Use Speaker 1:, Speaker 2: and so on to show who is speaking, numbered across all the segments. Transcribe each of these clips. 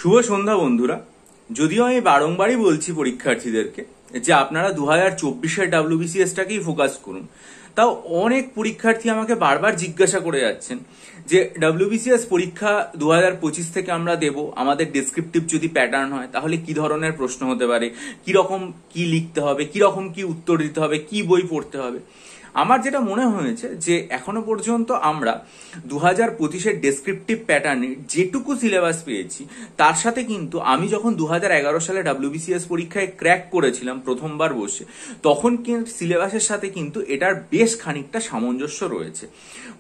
Speaker 1: শুভ সন্ধ্যা বন্ধুরা। যদিও আমি বারংবারই বলছি পরীক্ষার্থীদেরকে যে আপনারা 2024-এর ডাব্লিউবিসিএসটাকেই ফোকাস করুন, তাও অনেক পরীক্ষার্থী আমাকে বারবার জিজ্ঞাসা করে যাচ্ছেন যে ডাব্লিউবিসিএস পরীক্ষা 2025 থেকে আমরা দেব, আমাদের ডেসক্রিপটিভ যদি প্যাটার্ন হয় তাহলে কি ধরনের প্রশ্ন হতে পারে, কি রকম কি লিখতে হবে, কি রকম কি উত্তর দিতে হবে, কি বই পড়তে হবে। আমার যেটা মনে হয়েছে যে এখনো পর্যন্ত আমরা 2025-এর ডেসক্রিপটিভ প্যাটার্নে যেটুকু সিলেবাস পেয়েছি তার সাথে কিন্তু আমি যখন 2011 সালে ডাব্লিউবিসিএস পরীক্ষায় ক্র্যাক করেছিলাম প্রথমবার বসে, তখন কিন্তু সিলেবাসের সাথে কিন্তু এটার বেশ খানিকটা সামঞ্জস্য রয়েছে।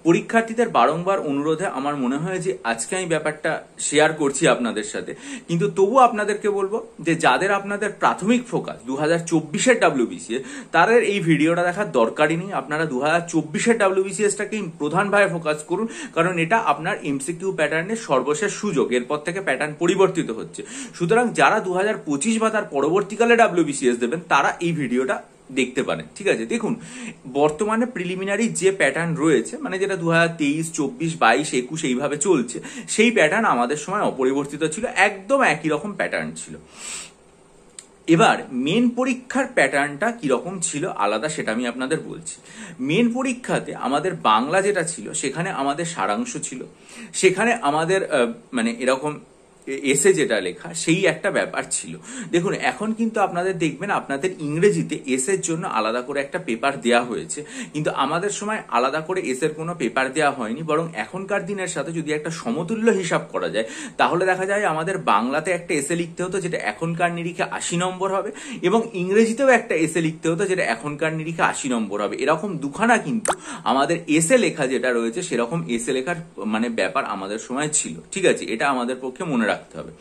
Speaker 1: পরীক্ষার্থীদের বারংবার অনুরোধে আমার মনে হয় যে আজকে আমি ব্যাপারটা শেয়ার করছি আপনাদের সাথে, কিন্তু তবু আপনাদেরকে বলবো যে যাদের আপনাদের প্রাথমিক ফোকাস 2024-এর ডাব্লিউবিসিএস, তাদের এই ভিডিওটা দেখার দরকারই নেই। আপনারা 2024-এর ডাব্লিউবিসিএসটাকেই প্রধানভাবে ফোকাস করুন, কারণ এটা আপনার এমসিকিউ প্যাটার্নের সর্বশেষ সুযোগ। এরপর থেকে প্যাটার্ন পরিবর্তিত হচ্ছে, সুতরাং যারা 2025 বা তার পরবর্তীকালে ডাব্লিউবিসিএস দেবেন তারা এই ভিডিওটা দেখতে পারেন। ঠিক আছে, দেখুন বর্তমানে প্রিলিমিনারি যে প্যাটার্ন রয়েছে, মানে যেটা 2023, 24, 22, 21 এইভাবে চলছে, সেই প্যাটার্ন আমাদের সময় অপরিবর্তিত ছিল, একদম একই রকম প্যাটার্ন ছিল। এবার মেন পরীক্ষার প্যাটার্নটা কিরকম ছিল আলাদা, সেটা আমি আপনাদের বলছি। মেন পরীক্ষাতে আমাদের বাংলা যেটা ছিল সেখানে আমাদের সারাংশ ছিল, সেখানে আমাদের মানে এরকম এসে যেটা লেখা সেই একটা ব্যাপার ছিল। দেখুন এখন কিন্তু আপনাদের দেখবেন আপনাদের ইংরেজিতে এসের জন্য আলাদা করে একটা পেপার দেওয়া হয়েছে, কিন্তু আমাদের সময় আলাদা করে এসের কোনো পেপার দেওয়া হয়নি। বরং এখনকার দিনের সাথে যদি একটা সমতুল্য হিসাব করা যায় তাহলে দেখা যায় আমাদের বাংলাতে একটা এসে লিখতে হতো যেটা এখনকার নিরিখে 80 নম্বর হবে, এবং ইংরেজিতেও একটা এসে লিখতে হতো যেটা এখনকার নিরিখে 80 নম্বর হবে। এরকম দুখানা কিন্তু আমাদের এসে লেখা যেটা রয়েছে সেরকম এসে লেখার মানে ব্যাপার আমাদের সময় ছিল। ঠিক আছে, এটা আমাদের পক্ষে মনে রাখতে হবে।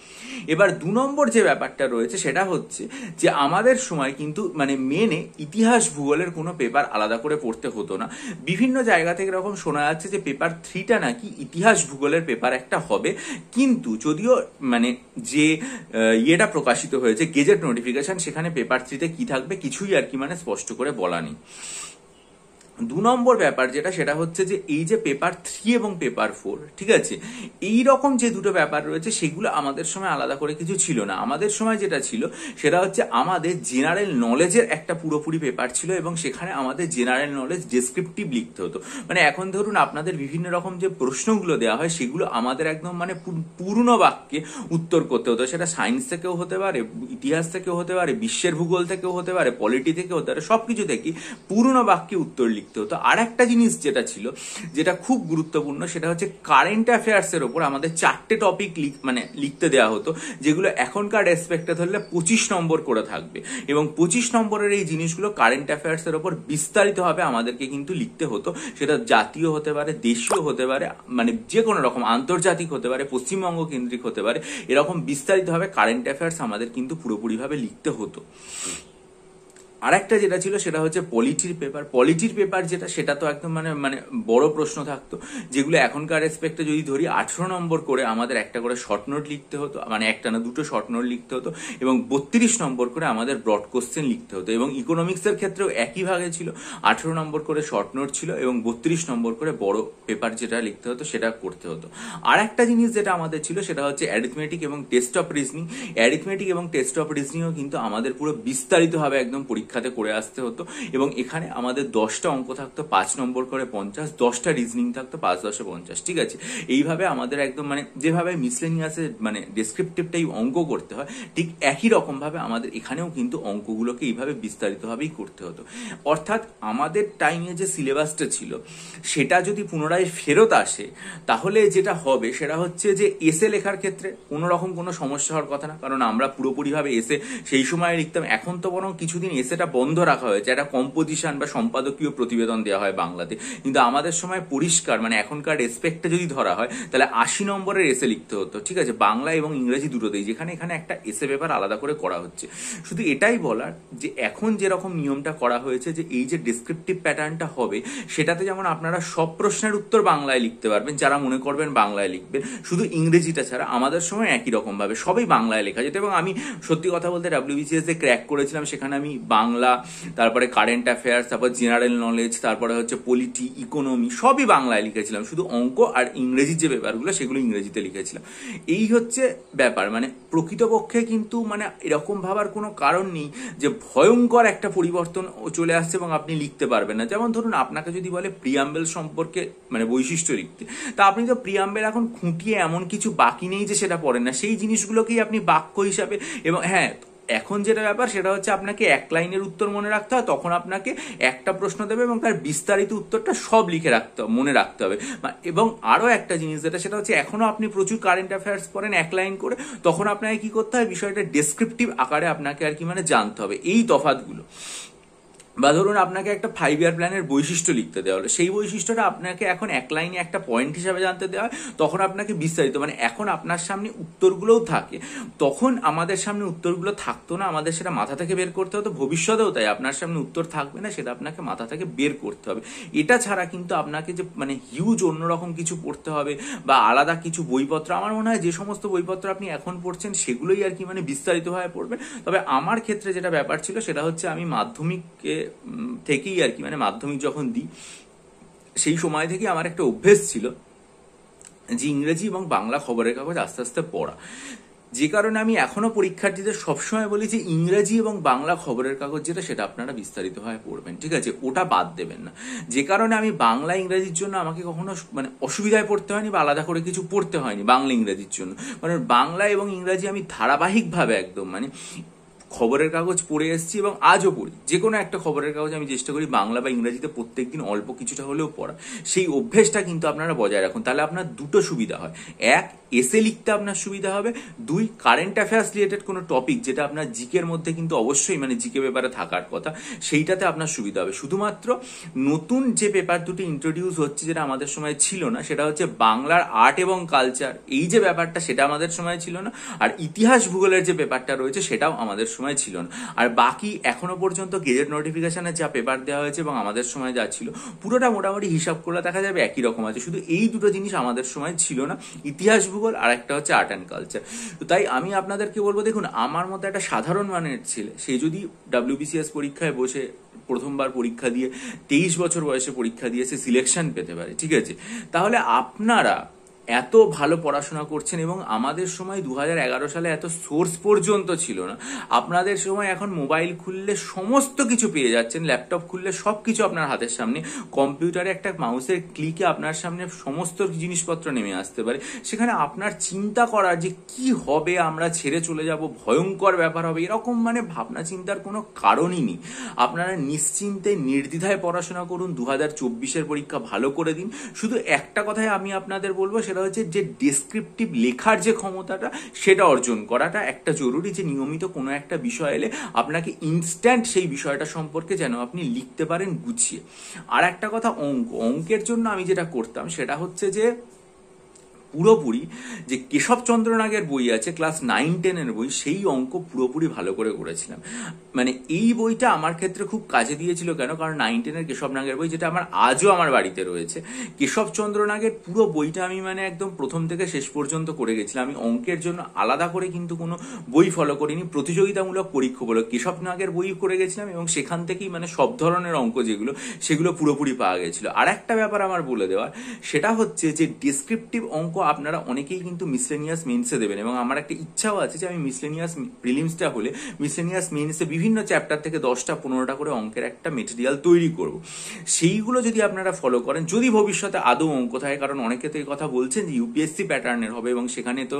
Speaker 1: এবার 2 নম্বর যে ব্যাপারটা রয়েছে সেটা হচ্ছে যে আমাদের সময় কিন্তু মানে মেনে ইতিহাস ভূগোলের কোনো পেপার আলাদা করে পড়তে হতো না। বিভিন্ন জায়গা থেকে এরকম শোনা যাচ্ছে যে পেপার 3টা নাকি ইতিহাস ভূগোলের পেপার একটা হবে, কিন্তু যদিও মানে যে ইয়েটা প্রকাশিত হয়েছে গেজেট নোটিফিকেশন, সেখানে পেপার 3তে কি থাকবে কিছুই আর কি মানে স্পষ্ট করে বলা নেই। 2 নম্বর ব্যাপার যেটা সেটা হচ্ছে যে এই যে পেপার 3 এবং পেপার 4, ঠিক আছে, এই রকম যে দুটো ব্যাপার রয়েছে সেগুলো আমাদের সময় আলাদা করে কিছু ছিল না। আমাদের সময় যেটা ছিল সেটা হচ্ছে আমাদের জেনারেল নলেজের একটা পুরোপুরি পেপার ছিল, এবং সেখানে আমাদের জেনারেল নলেজ ডেসক্রিপটিভ লিখতে হতো। মানে এখন ধরুন আপনাদের বিভিন্ন রকম যে প্রশ্নগুলো দেওয়া হয় সেগুলো আমাদের একদম মানে পূর্ণ বাক্যে উত্তর করতে হতো। সেটা সায়েন্স থেকেও হতে পারে, ইতিহাস থেকেও হতে পারে, বিশ্বের ভূগোল থেকেও হতে পারে, পলিটি থেকে হতে পারে, সবকিছু থেকে পূর্ণ বাক্যে উত্তর লিখতে হতো। আর একটা জিনিস যেটা ছিল যেটা খুব গুরুত্বপূর্ণ সেটা হচ্ছে কারেন্ট অ্যাফেয়ার্স এর উপর আমাদের 4টে টপিক মানে লিখতে দেওয়া হতো, যেগুলো এখনকার রেসপেক্টে ধরলে 25 নম্বর করে থাকবে, এবং 25 নম্বরের এই জিনিসগুলো কারেন্ট অ্যাফেয়ার্স এর উপর বিস্তারিতভাবে আমাদেরকে কিন্তু লিখতে হতো। সেটা জাতীয় হতে পারে, দেশীয় হতে পারে, মানে যে কোনো রকম, আন্তর্জাতিক হতে পারে, পশ্চিমবঙ্গ কেন্দ্রিক হতে পারে, এরকম বিস্তারিতভাবে কারেন্ট অ্যাফেয়ার্স আমাদের কিন্তু পুরোপুরিভাবে লিখতে হতো। আরেকটা যেটা ছিল সেটা হচ্ছে পলিটির পেপার। পলিটির পেপার যেটা সেটা তো একদম মানে বড় প্রশ্ন থাকতো, যেগুলো এখনকার রেসপেক্টে যদি ধরি 18 নম্বর করে আমাদের একটা করে শর্ট নোট লিখতে হতো, মানে একটা না দুটো শর্ট নোট লিখতে হতো, এবং 32 নম্বর করে আমাদের ব্রড কোশ্চেন লিখতে হতো। এবং ইকোনমিক্সের ক্ষেত্রেও একই ভাগে ছিল, 18 নম্বর করে শর্ট নোট ছিল এবং 32 নম্বর করে বড় পেপার যেটা লিখতে হতো সেটা করতে হতো। আর একটা জিনিস যেটা আমাদের ছিল সেটা হচ্ছে অ্যারিথমেটিক এবং টেস্ট অফ রিজনিং। অ্যারিথমেটিক এবং টেস্ট অফ রিজনিংও কিন্তু আমাদের পুরো বিস্তারিতভাবে একদম পরীক্ষাতে করে আসতে হতো, এবং এখানে আমাদের 10টা অঙ্ক থাকতো 5 নম্বর করে 50, 10টা রিজনিং থাকতো 5 10 50। ঠিক আছে, এইভাবে আমাদের একদম মানে যেভাবে মিসলেনিয়াসে মানে ডেসক্রিপটিভটাই অঙ্ক করতে হয় ঠিক একই রকম ভাবে আমাদের এখানেও কিন্তু অঙ্কগুলোকে এইভাবে বিস্তারিতভাবেই করতে হতো। অর্থাৎ আমাদের টাইমে যে সিলেবাসটা ছিল সেটা যদি পুনরায় ফেরত আসে তাহলে যেটা হবে সেটা হচ্ছে যে এসে লেখার ক্ষেত্রে কোনো রকম কোনো সমস্যা হওয়ার কথা না, কারণ আমরা পুরোপুরিভাবে এসে সেই সময় লিখতাম। এখন তো বরং কিছুদিন এসেটা বন্ধ রাখা হয়েছে, একটা কম্পোজিশন বা সম্পাদকীয় প্রতিবেদন দেওয়া হয় বাংলাতে, কিন্তু আমাদের সময় পরিষ্কার মানে এখনকার রেসপেক্টে যদি ধরা হয় তাহলে 80 নম্বরের এসে লিখতে হতো। ঠিক আছে, বাংলা এবং ইংরেজি দুটোতেই, যেখানে এখানে একটা এসে পেপার আলাদা করে করা হচ্ছে। শুধু এটাই বলার যে এখন যেরকম নিয়মটা করা হয়েছে যে এই যে ডেসক্রিপটিভ প্যাটার্নটা হবে সেটাতে যেমন আপনারা সব প্রশ্নের উত্তর বাংলায় লিখতে পারবেন যারা মনে করবেন বাংলায় লিখবেন, শুধু ইংরেজিটা ছাড়া আমাদের সময় একই রকম ভাবে সবই বাংলায় লেখা যেত। এবং আমি সত্যি কথা বলতে ডাব্লিউবিসিএস ক্র্যাক করেছিলাম, সেখানে আমি বাংলা বাংলা, তারপরে কারেন্ট অ্যাফেয়ার্স, তারপর জেনারেল নলেজ, তারপরে হচ্ছে পলিটি, ইকোনমি, সবই বাংলায় লিখেছিলাম। শুধু অঙ্ক আর ইংরেজির যে ব্যাপারগুলো সেগুলো ইংরেজিতে লিখেছিলাম। এই হচ্ছে ব্যাপার। মানে প্রকৃতপক্ষে কিন্তু মানে এরকম ভাবার কোনো কারণ নেই যে ভয়ঙ্কর একটা পরিবর্তন চলে আসছে এবং আপনি লিখতে পারবেন না। যেমন ধরুন আপনাকে যদি বলে প্রিয়াম্বেল সম্পর্কে মানে বৈশিষ্ট্য লিখতে, তা আপনি তো প্রিয়াম্বেল এখন খুঁটিয়ে এমন কিছু বাকি নেই যে সেটা পড়েন না, সেই জিনিসগুলোকেই আপনি বাক্য হিসাবে। এবং হ্যাঁ, এখন যেটা ব্যাপার সেটা হচ্ছে আপনাকে এক লাইনের উত্তর মনে রাখতে হয়, তখন আপনাকে একটা প্রশ্ন দেবে এবং তার বিস্তারিত উত্তরটা সব লিখে রাখতে হবে, মনে রাখতে হবে। এবং আরো একটা জিনিস যেটা, সেটা হচ্ছে এখনো আপনি প্রচুর কারেন্ট অ্যাফেয়ার্স পড়েন এক লাইন করে, তখন আপনাকে কি করতে হয়, বিষয়টা ডেসক্রিপটিভ আকারে আপনাকে আর কি মানে জানতে হবে। এই তফাৎগুলো। বা ধরুন আপনাকে একটা 5 ইয়ার প্ল্যানের বৈশিষ্ট্য লিখতে দেওয়া হলো, সেই বৈশিষ্ট্যটা আপনাকে এখন এক লাইনে একটা পয়েন্ট হিসাবে জানতে দেওয়া হয়, তখন আপনাকে বিস্তারিত মানে এখন আপনার সামনে উত্তরগুলোও থাকে। তখন আমাদের সামনে উত্তরগুলো থাকতো না, আমাদের সেটা মাথা থেকে বের করতে হতো। ভবিষ্যতেও তাই, আপনার সামনে উত্তর থাকবে না, সেটা আপনাকে মাথা থেকে বের করতে হবে। এটা ছাড়া কিন্তু আপনাকে যে মানে হিউজ অন্যরকম কিছু পড়তে হবে বা আলাদা কিছু বইপত্র, আমার মনে হয় যে সমস্ত বইপত্র আপনি এখন পড়ছেন সেগুলোই আর কি মানে বিস্তারিতভাবে পড়বেন। তবে আমার ক্ষেত্রে যেটা ব্যাপার ছিল সেটা হচ্ছে আমি মাধ্যমিকে থেকেই আর কি মানে মাধ্যমিক যখন দিই সেই সময় থেকেই আমার একটা অভ্যেস ছিল যে ইংরেজি এবং বাংলা খবরের কাগজ আস্তে আস্তে পড়া। যে কারণে আমি এখনো পরীক্ষার্থীদের সবসময় বলি যে ইংরেজি এবং বাংলা খবরের কাগজ যেটা, সেটা আপনারা বিস্তারিতভাবে পড়বেন, ঠিক আছে, ওটা বাদ দেবেন না। যে কারণে আমি বাংলা ইংরেজির জন্য আমাকে কখনো মানে অসুবিধায় পড়তে হয়নি বা আলাদা করে কিছু পড়তে হয়নি বাংলা ইংরেজির জন্য। কারণ বাংলা এবং ইংরেজি আমি ধারাবাহিকভাবে একদম মানে খবরের কাগজ পড়ে এসেছি এবং আজও পড়ি। যে কোনো একটা খবরের কাগজ আমি চেষ্টা করি বাংলা বা ইংরেজিতে প্রত্যেকদিন অল্প কিছুটা হলেও পড়া। সেই অভ্যেসটা কিন্তু আপনারা বজায় রাখুন, তাহলে আপনার দুটো সুবিধা হয়। এক, এসে লিখতে আপনার সুবিধা হবে। দুই, কারেন্ট অ্যাফেয়ার্স রিলেটেড কোনো টপিক যেটা আপনার জিকের মধ্যে কিন্তু অবশ্যই মানে জিকে পেপারে থাকার কথা, সেইটাতে আপনার সুবিধা হবে। শুধুমাত্র নতুন যে পেপার দুটো ইন্ট্রোডিউস হচ্ছে যেটা আমাদের সময় ছিল না, সেটা হচ্ছে বাংলার আর্ট এবং কালচার, এই যে ব্যাপারটা সেটা আমাদের সময় ছিল না। আর ইতিহাস ভূগোলের যে পেপারটা রয়েছে সেটাও আমাদের সময় ছিল না। আর বাকি এখনো পর্যন্ত গেজেট নোটিফিকেশনে যা পেপার দেওয়া হয়েছে এবং আমাদের সময় যা ছিল, পুরোটা মোটামুটি হিসাব করলে দেখা যাবে একই রকম আছে। শুধু এই দুটো জিনিস আমাদের সময় ছিল না, ইতিহাস ভূগোল আর একটা হচ্ছে আর্ট অ্যান্ড কালচার। তো তাই আমি আপনাদেরকে বলবো, দেখুন আমার মতো একটা সাধারণ মানের ছেলে, সে যদি WBCS পরীক্ষায় বসে প্রথমবার পরীক্ষা দিয়ে 23 বছর বয়সে পরীক্ষা দিয়ে সে সিলেকশন পেতে পারে, ঠিক আছে, তাহলে আপনারা এত ভালো পড়াশোনা করছেন এবং আমাদের সময় 2011 সালে এত সোর্স পর্যন্ত ছিল না। আপনাদের সময় এখন মোবাইল খুললে সমস্ত কিছু পেয়ে যাচ্ছেন, ল্যাপটপ খুললে সবকিছু আপনার হাতের সামনে, কম্পিউটারে একটা মাউসের ক্লিকে আপনার সামনে সমস্ত জিনিসপত্র নেমে আসতে পারে। সেখানে আপনার চিন্তা করার যে কি হবে, আমরা ছেড়ে চলে যাব, ভয়ঙ্কর ব্যাপার হবে, এরকম মানে ভাবনা চিন্তার কোনো কারণই নেই। আপনারা নিশ্চিন্তে নির্দ্বিধায় পড়াশোনা করুন, 2024-এর পরীক্ষা ভালো করে দিন। শুধু একটা কথাই আমি আপনাদের বলবো, সেটা হচ্ছে যে ডেসক্রিপটিভ লেখার যে ক্ষমতাটা সেটা অর্জন করাটা একটা জরুরি, যে নিয়মিত কোনো একটা বিষয় এলে আপনাকে ইনস্ট্যান্ট সেই বিষয়টা সম্পর্কে যেন আপনি লিখতে পারেন গুছিয়ে। আর একটা কথা, অঙ্কের জন্য আমি যেটা করতাম সেটা হচ্ছে যে পুরোপুরি যে কেশবচন্দ্র নাগের বই আছে ক্লাস 9-10-এর বই, সেই অঙ্ক পুরোপুরি ভালো করে করেছিলাম। মানে এই বইটা আমার ক্ষেত্রে খুব কাজে দিয়েছিল। কেন? কারণ 9-10-এর কেশব নাগের বই, যেটা আমার আজও আমার বাড়িতে রয়েছে, কেশবচন্দ্র নাগের পুরো বইটা আমি মানে একদম প্রথম থেকে শেষ পর্যন্ত করে গেছিলাম। আমি অঙ্কের জন্য আলাদা করে কিন্তু কোনো বই ফলো করিনি, প্রতিযোগিতামূলক পরীক্ষা বলো কেশব নাগের বই করে গেছিলাম এবং সেখান থেকেই মানে সব ধরনের অঙ্ক যেগুলো সেগুলো পুরোপুরি পাওয়া গেছিল। আর একটা ব্যাপার আমার বলে দেওয়ার, সেটা হচ্ছে যে ডেসক্রিপটিভ অঙ্ক আপনারা অনেকেই কিন্তু মিসলেনিয়াস মেইনসে দেবেন এবং আমার একটা ইচ্ছাও আছে যে আমি মিসলেনিয়াস প্রিলিমসটা হলে মিসলেনিয়াস মেইনসে বিভিন্ন চ্যাপ্টার থেকে 10টা 15টা করে অঙ্কের একটা মেটেরিয়াল তৈরি করব। সেইগুলো যদি আপনারা ফলো করেন, যদি ভবিষ্যতে আদৌ অঙ্ক থাকে, কারণ অনেকে তো এই কথা বলছেন যে ইউপিএসসি প্যাটার্নের হবে এবং সেখানে তো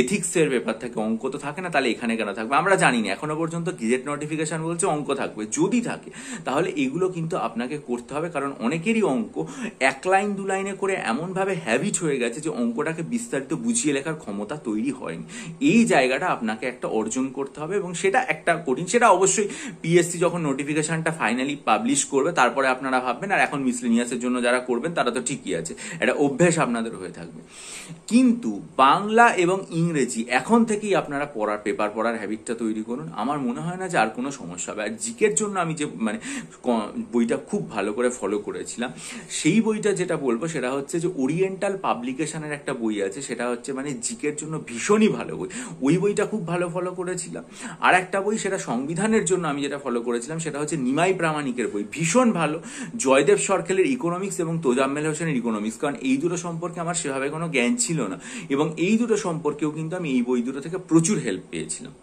Speaker 1: এথিক্সের ব্যাপার থাকে, অঙ্ক তো থাকে না, তাহলে এখানে কেন থাকবে আমরা জানি না। এখনো পর্যন্ত গেজেট নোটিফিকেশন বলছে অঙ্ক থাকবে, যদি থাকে তাহলে এগুলো কিন্তু আপনাকে করতে হবে। কারণ অনেকেরই অঙ্ক 1 লাইন 2 লাইনে করে এমনভাবে হ্যাবিট হয়ে গেছে যে অঙ্কটাকে বিস্তারিত বুঝিয়ে লেখার ক্ষমতা তৈরি হয়নি। এই জায়গাটা আপনাকে একটা অর্জন করতে হবে এবং সেটা একটা কঠিন। সেটা অবশ্যই পিএসসি যখন নোটিফিকেশনটা ফাইনালি পাবলিশ করবে তারপরে আপনারা ভাববেন। আর এখন মিসলেনিয়াসের জন্য যারা করবেন তারা তো ঠিকই আছে, একটা অভ্যাস আপনাদের হয়ে থাকবে। কিন্তু বাংলা এবং ইংরেজি এখন থেকেই আপনারা পেপার পড়ার হ্যাবিটটা তৈরি করুন। আমার মনে হয় না যে আর কোনো সমস্যা হবে। আর জিকের জন্য আমি যে মানে বইটা খুব ভালো করে ফলো করেছিলাম, সেই বইটা যেটা বলবো সেটা হচ্ছে যে ওরিয়েন্টাল পাবলিকেশনের একটা বই আছে, সেটা হচ্ছে মানে জিকের জন্য ভীষণই ভালো বই। ওই বইটা খুব ভালো ফলো করেছিলাম। আর একটা বই, সেটা সংবিধানের রিভিশনের জন্য আমি যেটা ফলো করেছিলাম সেটা হচ্ছে নিমাই প্রামাণিকের বই, ভীষণ ভালো। জয়দেব সরকারের ইকোনমিক্স এবং তোজাম্মেল হোসেনের ইকোনমিক্স, কারণ এই দুটো সম্পর্কে আমার সেভাবে কোনো জ্ঞান ছিল না, এবং এই দুটো সম্পর্কেও কিন্তু আমি এই বই দুটো থেকে প্রচুর হেল্প পেয়েছিলাম।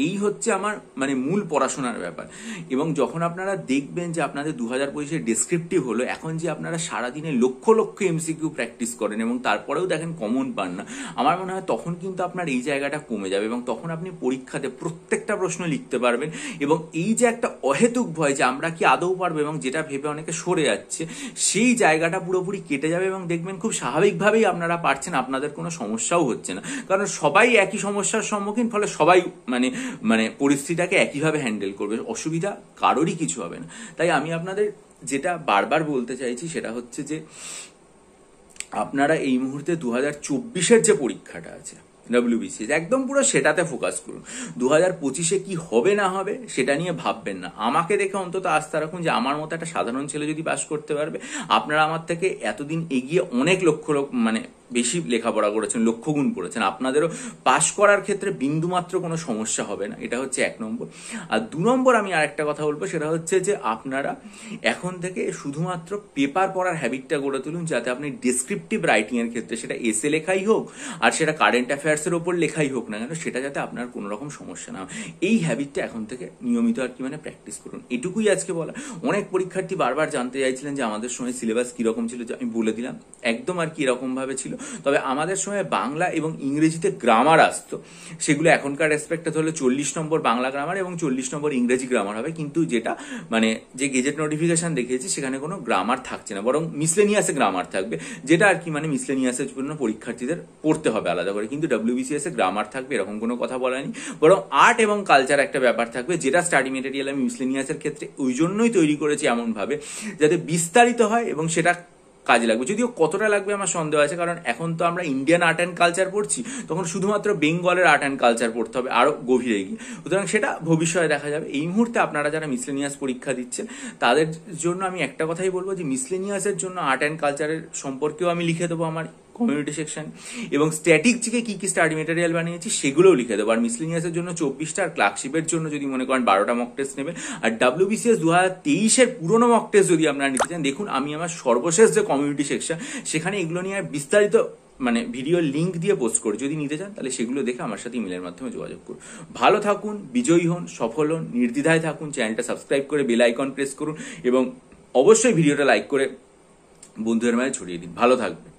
Speaker 1: এই হচ্ছে আমার মানে মূল পড়াশোনার ব্যাপার। এবং যখন আপনারা দেখবেন যে আপনাদের 2025 ডেসক্রিপটিভ হলো, এখন যে আপনারা সারাদিনে লক্ষ লক্ষ এমসিকিউ প্র্যাকটিস করেন এবং তারপরেও দেখেন কমন পান না, আমার মনে হয় তখন কিন্তু আপনার এই জায়গাটা কমে যাবে এবং তখন আপনি পরীক্ষাতে প্রত্যেকটা প্রশ্ন লিখতে পারবেন। এবং এই যে একটা অহেতুক ভয় যে আমরা কি আদৌ পারবো এবং যেটা ভেবে অনেকে সরে যাচ্ছে, সেই জায়গাটা পুরোপুরি কেটে যাবে এবং দেখবেন খুব স্বাভাবিকভাবেই আপনারা পারছেন, আপনাদের কোনো সমস্যাও হচ্ছে না, কারণ সবাই একই সমস্যার সম্মুখীন, ফলে সবাই মানে পরিস্থিতিটাকে একইভাবে হ্যান্ডেল করবে, অসুবিধা কারোরই কিছু হবে না। তাই আমি আপনাদের যেটা বারবার বলতে চাইছি সেটা হচ্ছে যে আপনারা এই মুহূর্তে 2024 যে পরীক্ষাটা আছে WBCS, একদম পুরো সেটাতে ফোকাস করুন। 2025 কি হবে না হবে সেটা নিয়ে ভাববেন না। আমাকে দেখে অন্তত আস্থা রাখুন যে আমার মতো একটা সাধারণ ছেলে যদি পাস করতে পারবে, আপনারা আমার থেকে এতদিন এগিয়ে অনেক লক্ষ মানে বেশি লেখাপড়া করেছেন, লক্ষ গুণ পড়েছেন, আপনাদেরও পাস করার ক্ষেত্রে বিন্দুমাত্র কোনো সমস্যা হবে না। এটা হচ্ছে 1 নম্বর। আর 2 নম্বর আমি আরেকটা কথা বলবো, সেটা হচ্ছে যে আপনারা এখন থেকে শুধুমাত্র পেপার পড়ার হ্যাবিটটা গড়ে তুলুন, যাতে আপনি ডেসক্রিপটিভ রাইটিং এর ক্ষেত্রে সেটা এসে লেখাই হোক আর সেটা কারেন্ট অ্যাফেয়ার্স এর ওপর লেখাই হোক না কেন, সেটা যাতে আপনার কোনো রকম সমস্যা না হয়, এই হ্যাবিটটা এখন থেকে নিয়মিত আর কি মানে প্র্যাকটিস করুন। এটুকুই আজকে বলা। অনেক পরীক্ষার্থী বারবার জানতে চাইছিলেন যে আমাদের সময় সিলেবাস কিরকম ছিল, যে আমি বলে দিলাম একদম আর কি এরকম ভাবে ছিল। তবে আমাদের সময় বাংলা এবং ইংরেজিতে গ্রামার আসতো, সেগুলো এখনকার রেসপেক্টে হলে 40 নম্বর বাংলা গ্রামার এবং 40 নম্বর ইংরেজি গ্রামার হবে, কিন্তু যেটা মানে যে গেজেট নোটিফিকেশন দেখিয়েছি সেখানে কোনো গ্রামার থাকছে না, বরং মিসলেনিয়াসে গ্রামার থাকবে, যেটা আর কি মানে মিসলেনিয়াসের জন্য পরীক্ষার্থীদের পড়তে হবে আলাদা করে, কিন্তু WBCS এ গ্রামার থাকবে এরকম কোনো কথা বলানি। বরং আর্ট এবং কালচার একটা ব্যাপার থাকবে, যেটা স্টাডি মেটেরিয়াল আমি মিসলেনিয়াসের ক্ষেত্রে ওই জন্যই তৈরি করেছি এমন ভাবে যাতে বিস্তারিত হয় এবং সেটা কাজে লাগবে। যদিও কতটা লাগবে আমার সন্দেহ আছে, কারণ এখন তো আমরা ইন্ডিয়ান আর্ট অ্যান্ড কালচার পড়ছি, তখন শুধুমাত্র বেঙ্গলের আর্ট অ্যান্ড কালচার পড়তে হবে আরো গভীরে গিয়ে, সুতরাং সেটা ভবিষ্যতে দেখা যাবে। এই মুহূর্তে আপনারা যারা মিসলেনিয়াস পরীক্ষা দিচ্ছেন তাদের জন্য আমি একটা কথাই বলবো যে মিসলেনিয়াসের জন্য আর্ট অ্যান্ড কালচারের সম্পর্কেও আমি লিখে দেবো আমার কমিউনিটি সেকশন, এবং স্ট্যাটিক থেকে কি কি স্টাডি মেটেরিয়াল বানিয়েছি সেগুলোও লিখে দেবো। আর মিসলেনিয়াসের জন্য 24টা, আর ক্লার্কশিপের জন্য যদি মনে করেন 12টা মক টেস্ট নেবেন। আর WBCS 2023 পুরোনো মক টেস্ট যদি আপনারা নিতে চান, দেখুন আমি আমার সর্বশেষ যে কমিউনিটি সেকশন সেখানে এগুলো নিয়ে বিস্তারিত মানে ভিডিও লিঙ্ক দিয়ে পোস্ট করি, যদি নিতে চান তাহলে সেগুলো দেখে আমার সাথে ইমেলের মাধ্যমে যোগাযোগ করুন। ভালো থাকুন, বিজয়ী হন, সফল হন, নির্দ্বিধায় থাকুন। চ্যানেলটা সাবস্ক্রাইব করে বেল আইকন প্রেস করুন এবং অবশ্যই ভিডিওটা লাইক করে বন্ধুদের মাঝে ছড়িয়ে দিন। ভালো থাকবে।